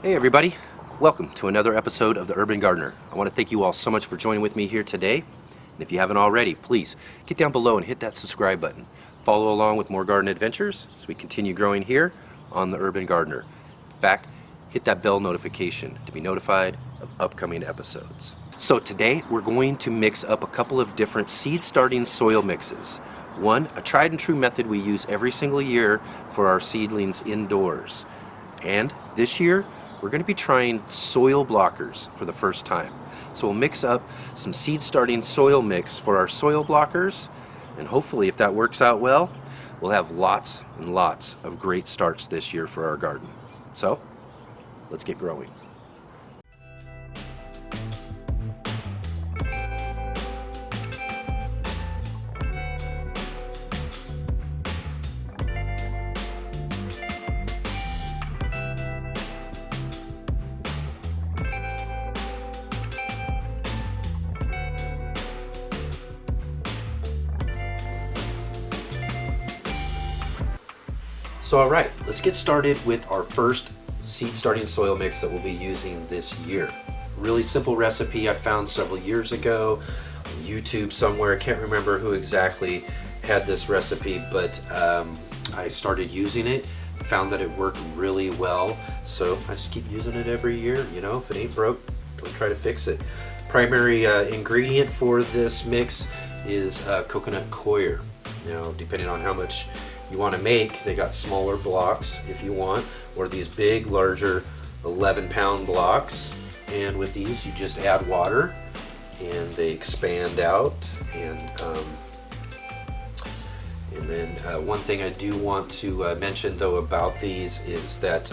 Hey everybody, welcome to another episode of The Urban Gardener. I want to thank you all so much for joining with me here today. And if you haven't already, please get down below and hit that subscribe button. Follow along with more garden adventures as we continue growing here on The Urban Gardener. In fact, hit that bell notification to be notified of upcoming episodes. So today we're going to mix up a couple of different seed starting soil mixes. One, a tried and true method we use every single year for our seedlings indoors. And this year, we're going to be trying soil blockers for the first time. So we'll mix up some seed starting soil mix for our soil blockers, and hopefully if that works out well, we'll have lots and lots of great starts this year for our garden. So let's get growing. So alright, let's get started with our first seed starting soil mix that we'll be using this year. Really simple recipe I found several years ago on YouTube somewhere. I can't remember who exactly had this recipe, but I started using it, found that it worked really well, so I just keep using it every year. You know, if it ain't broke, don't try to fix it. Primary ingredient for this mix is coconut coir. Now, depending on how much you want to make, they got smaller blocks if you want, or these big, larger 11-pound blocks. And with these, you just add water, and they expand out. And then one thing I do want to mention though about these is that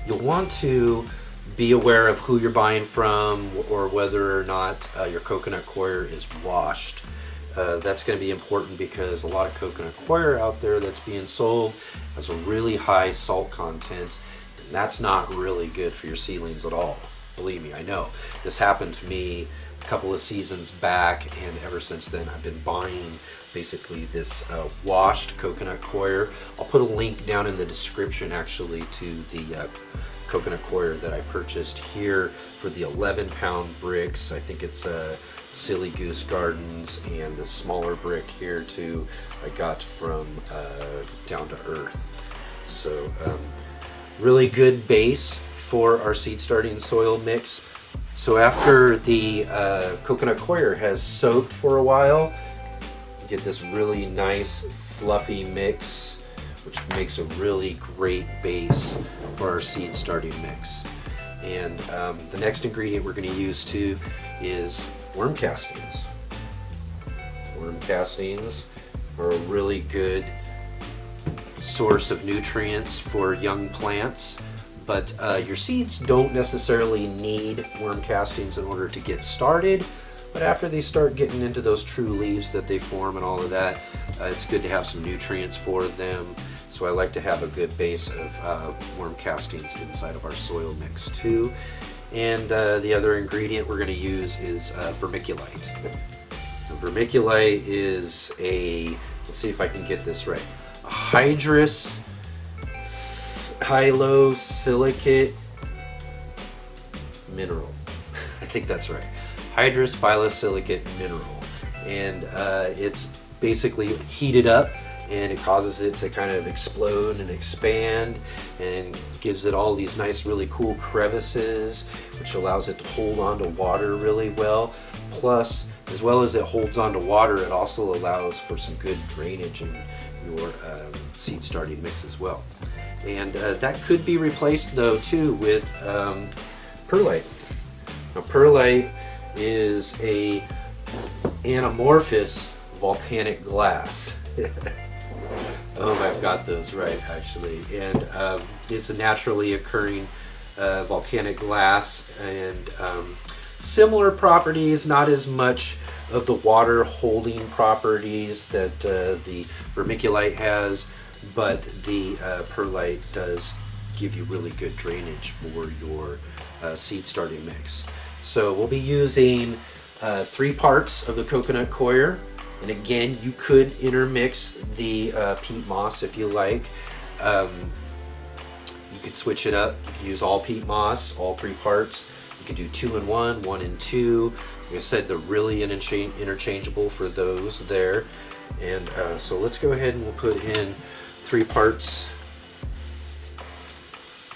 you'll want to be aware of who you're buying from, or whether or not your coconut coir is washed. That's going to be important because a lot of coconut coir out there that's being sold has a really high salt content, and that's not really good for your seedlings at all. Believe me, I know. This happened to me a couple of seasons back, and ever since then I've been buying basically this washed coconut coir. I'll put a link down in the description actually to the coconut coir that I purchased here for the 11-pound bricks. I think it's Silly Goose Gardens, and the smaller brick here too I got from Down to Earth. So really good base for our seed starting soil mix. So after the coconut coir has soaked for a while, you get this really nice fluffy mix, which makes a really great base for our seed starting mix. And the next ingredient we're going to use too is worm castings. Worm castings are a really good source of nutrients for young plants, but your seeds don't necessarily need worm castings in order to get started. But after they start getting into those true leaves that they form and all of that, it's good to have some nutrients for them. So I like to have a good base of worm castings inside of our soil mix too. And the other ingredient we're going to use is vermiculite. The vermiculite is let's see if I can get this right, a hydrous phyllosilicate mineral. I think that's right. Hydrous phyllosilicate mineral. And it's basically heated up, and it causes it to kind of explode and expand, and gives it all these nice, really cool crevices, which allows it to hold on to water really well. Plus, as well as it holds on to water, it also allows for some good drainage in your seed starting mix as well. And that could be replaced though too with perlite. Now, perlite is a anamorphous volcanic glass. I've got those right actually. And it's a naturally occurring volcanic glass, and similar properties, not as much of the water holding properties that the vermiculite has, but the perlite does give you really good drainage for your seed starting mix. So we'll be using 3 parts of the coconut coir. And again, you could intermix the peat moss if you like. You could switch it up. You could use all peat moss, all 3 parts. You could do 2 in 1, 1 in 2. Like I said, they're really interchangeable for those there. And so let's go ahead and we'll put in 3 parts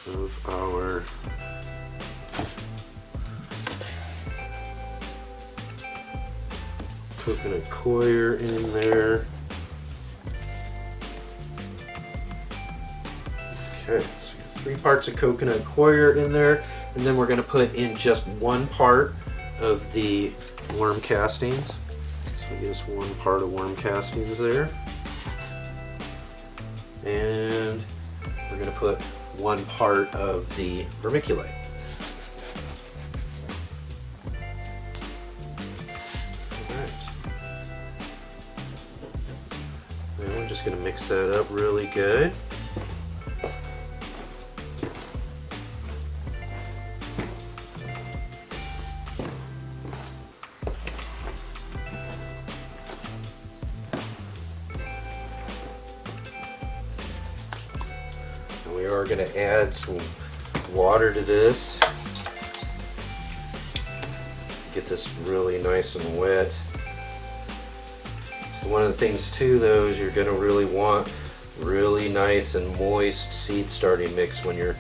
of our coconut coir in there. Okay, so 3 parts of coconut coir in there, and then we're going to put in just 1 part of the worm castings. So just 1 part of worm castings there. And we're going to put 1 part of the vermiculite. Alright. And we're just going to mix that up really good. We are going to add some water to this. Get this really nice and wet. So one of the things too though is you're going to really want really nice and moist seed starting mix when you're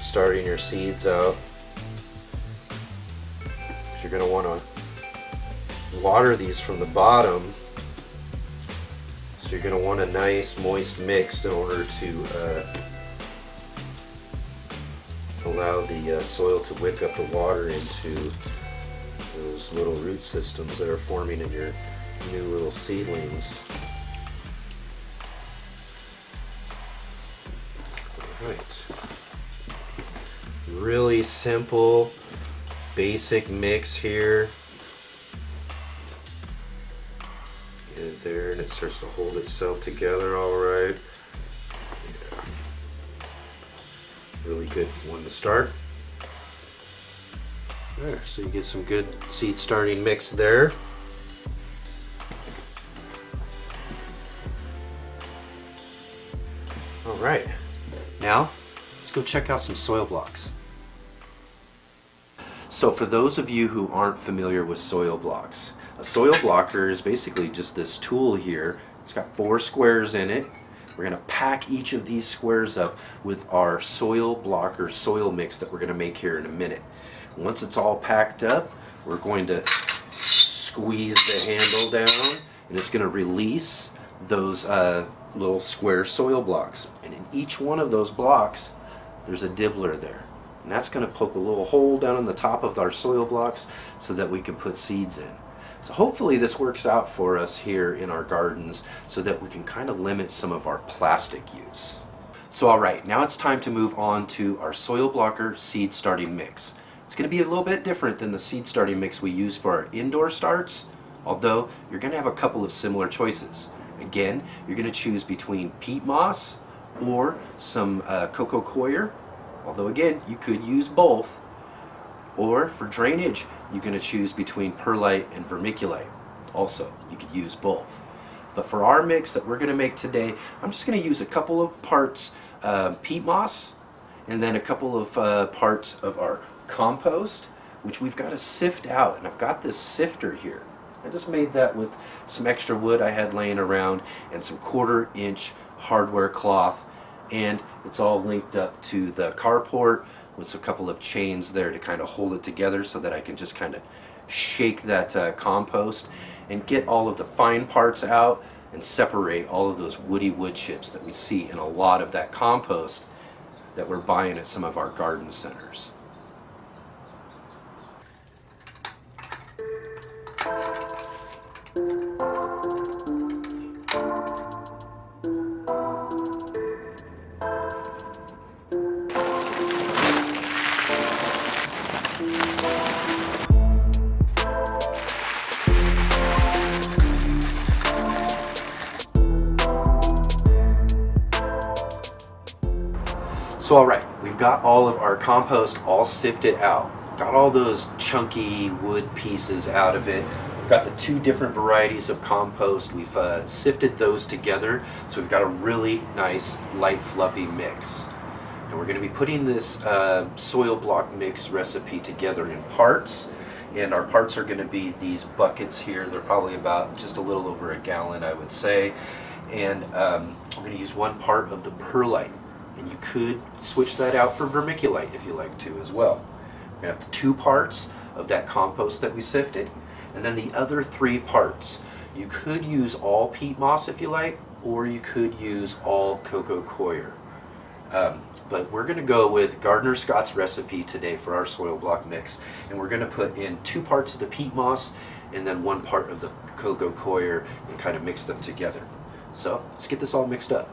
starting your seeds out. Because you're going to want to water these from the bottom. So you're going to want a nice moist mix in order to allow the soil to wick up the water into those little root systems that are forming in your new little seedlings. Alright. Really simple, basic mix here. Get it there and it starts to hold itself together alright. Really good one to start. There, so you get some good seed starting mix there. Alright, now let's go check out some soil blocks. So for those of you who aren't familiar with soil blocks, a soil blocker is basically just this tool here. It's got 4 squares in it. We're going to pack each of these squares up with our soil blocker soil mix that we're going to make here in a minute. Once it's all packed up, we're going to squeeze the handle down and it's going to release those little square soil blocks. And in each one of those blocks, there's a dibbler there. And that's going to poke a little hole down on the top of our soil blocks so that we can put seeds in. So hopefully this works out for us here in our gardens so that we can kind of limit some of our plastic use. So alright, now it's time to move on to our soil blocker seed starting mix. It's going to be a little bit different than the seed starting mix we use for our indoor starts, although you're going to have a couple of similar choices. Again, you're going to choose between peat moss or some Coco coir, although again, you could use both. Or for drainage, you're going to choose between perlite and vermiculite. Also, you could use both. But for our mix that we're going to make today, I'm just going to use a couple of parts peat moss and then a couple of parts of our compost, which we've got to sift out. And I've got this sifter here. I just made that with some extra wood I had laying around and some 1/4 inch hardware cloth. And it's all linked up to the carport with a couple of chains there to kind of hold it together so that I can just kind of shake that compost and get all of the fine parts out and separate all of those woody wood chips that we see in a lot of that compost that we're buying at some of our garden centers. So alright, we've got all of our compost all sifted out. Got all those chunky wood pieces out of it. We've got the 2 different varieties of compost. We've sifted those together, so we've got a really nice, light, fluffy mix. And we're going to be putting this soil block mix recipe together in parts. And our parts are going to be these buckets here. They're probably about just a little over a gallon, I would say. And we're going to use 1 part of the perlite. And you could switch that out for vermiculite if you like to as well. We're going to have 2 parts of that compost that we sifted. And then the other 3 parts. You could use all peat moss if you like, or you could use all Coco Coir. But we're going to go with Gardener Scott's recipe today for our soil block mix. And we're going to put in 2 parts of the peat moss and then 1 part of the Coco Coir and kind of mix them together. So let's get this all mixed up.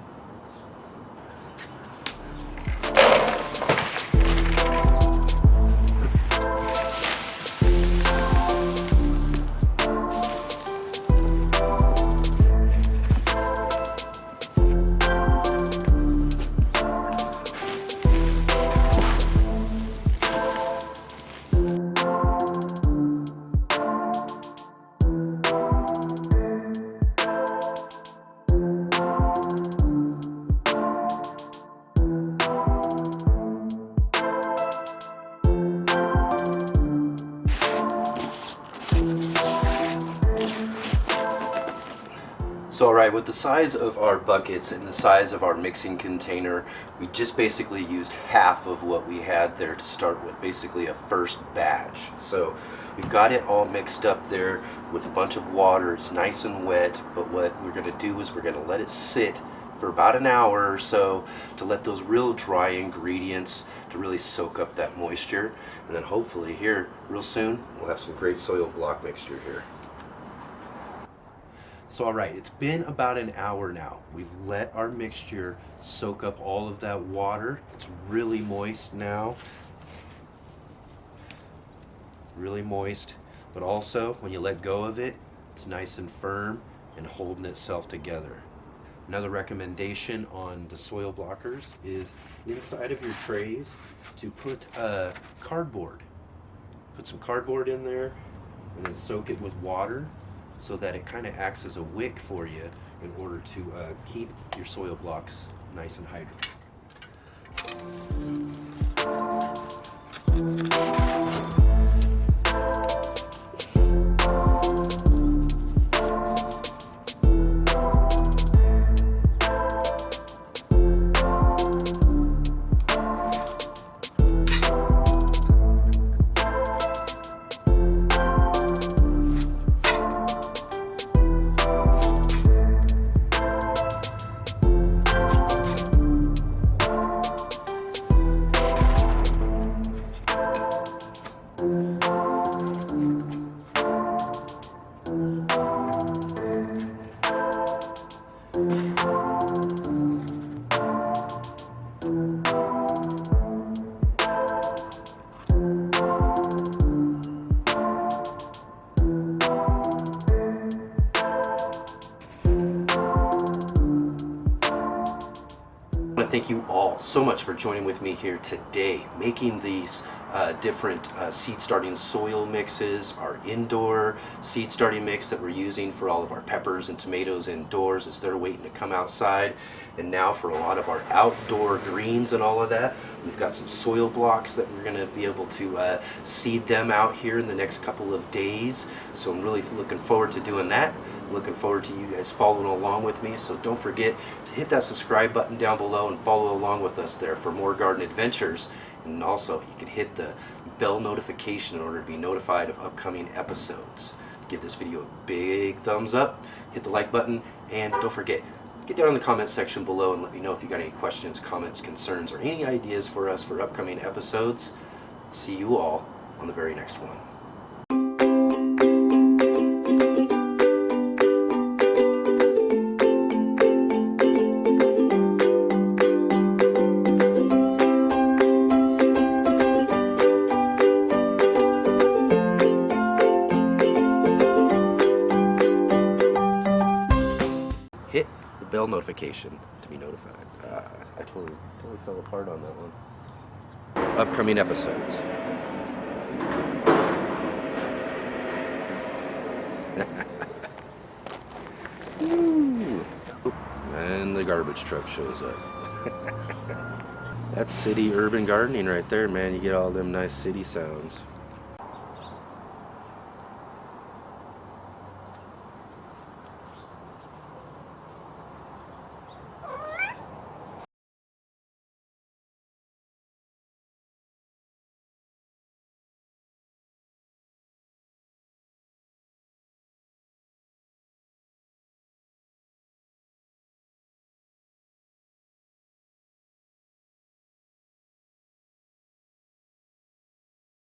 So alright, with the size of our buckets and the size of our mixing container, we just basically used half of what we had there to start with, basically a first batch. So we've got it all mixed up there with a bunch of water. It's nice and wet, but what we're going to do is we're going to let it sit for about an hour or so to let those real dry ingredients to really soak up that moisture. And then hopefully here real soon we'll have some great soil block mixture here. So alright, it's been about an hour now. We've let our mixture soak up all of that water. It's really moist now. Really moist, but also when you let go of it, it's nice and firm and holding itself together. Another recommendation on the soil blockers is inside of your trays to put cardboard. Put some cardboard in there and then soak it with water, so that it kind of acts as a wick for you in order to keep your soil blocks nice and hydrated. Thank you all so much for joining with me here today, making these different seed starting soil mixes, our indoor seed starting mix that we're using for all of our peppers and tomatoes indoors as they're waiting to come outside, and now for a lot of our outdoor greens and all of that, we've got some soil blocks that we're going to be able to seed them out here in the next couple of days. So I'm really looking forward to doing that. Looking forward to you guys following along with me, so don't forget to hit that subscribe button down below and follow along with us there for more garden adventures. And also you can hit the bell notification in order to be notified of upcoming episodes. Give this video a big thumbs up, hit the like button, and don't forget, get down in the comment section below and let me know if you got any questions, comments, concerns, or any ideas for us for upcoming episodes. See you all on the very next one. Hit the bell notification to be notified. I totally fell apart on that one. Upcoming episodes. Ooh. And the garbage truck shows up. That's city urban gardening right there, man. You get all them nice city sounds.